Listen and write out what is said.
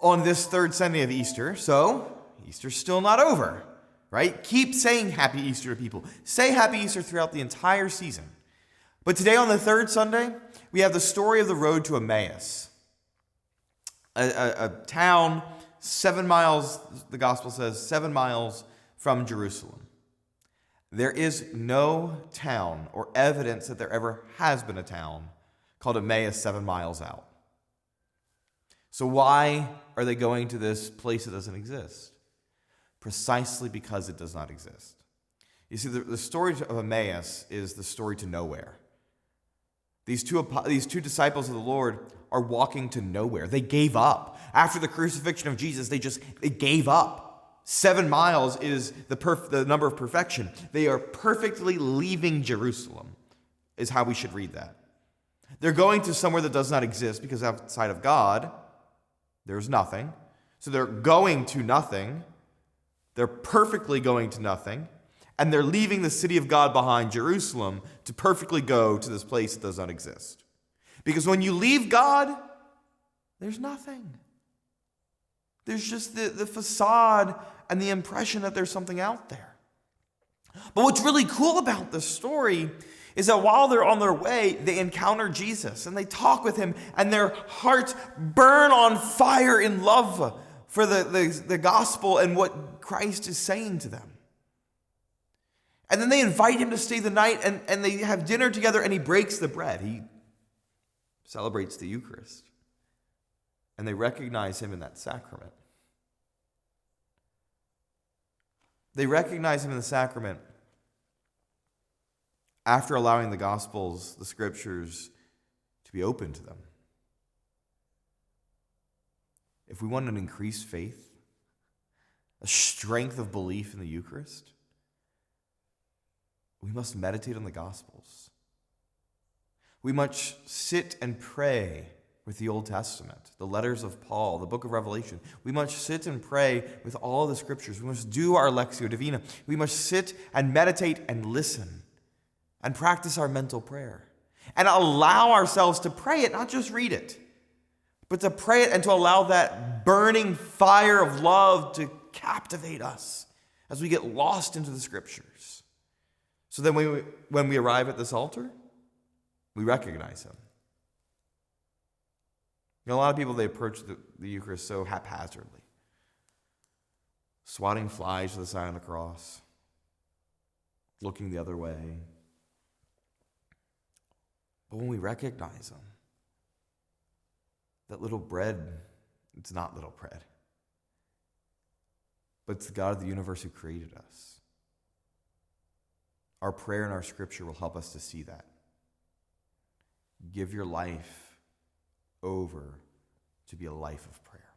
on this third Sunday of Easter, so Easter's still not over, right? Keep saying Happy Easter to people. Say Happy Easter throughout the entire season. But today on the third Sunday, we have the story of the road to Emmaus, a town 7 miles, the gospel says, 7 miles from Jerusalem. There is no town or evidence that there ever has been a town called Emmaus 7 miles out. So why are they going to this place that doesn't exist? Precisely because it does not exist. You see, the story of Emmaus is the story to nowhere. These two disciples of the Lord are walking to nowhere. They gave up. After the crucifixion of Jesus, they gave up. 7 miles is the number of perfection. They are perfectly leaving Jerusalem, is how we should read that. They're going to somewhere that does not exist because outside of God, there's nothing. So they're going to nothing. They're perfectly going to nothing. And they're leaving the city of God behind, Jerusalem, to perfectly go to this place that does not exist. Because when you leave God, there's nothing. There's just the facade and the impression that there's something out there. But what's really cool about this story is that while they're on their way, they encounter Jesus and they talk with him, and their hearts burn on fire in love for the gospel and what Christ is saying to them. And then they invite him to stay the night, and they have dinner together, and he breaks the bread. He celebrates the Eucharist. And they recognize him in that sacrament. They recognize him in the sacrament after allowing the Gospels, the Scriptures, to be open to them. If we want an increased faith, a strength of belief in the Eucharist, we must meditate on the Gospels. We must sit and pray with the Old Testament, the letters of Paul, the book of Revelation. We must sit and pray with all the Scriptures. We must do our Lectio Divina. We must sit and meditate and listen and practice our mental prayer and allow ourselves to pray it, not just read it, but to pray it and to allow that burning fire of love to captivate us as we get lost into the Scriptures. So then when we arrive at this altar, we recognize him. You know, a lot of people, they approach the Eucharist so haphazardly, swatting flies to the sign of the cross, looking the other way. But when we recognize him, that little bread, it's not little bread, but it's the God of the universe who created us. Our prayer and our Scripture will help us to see that. Give your life over to be a life of prayer.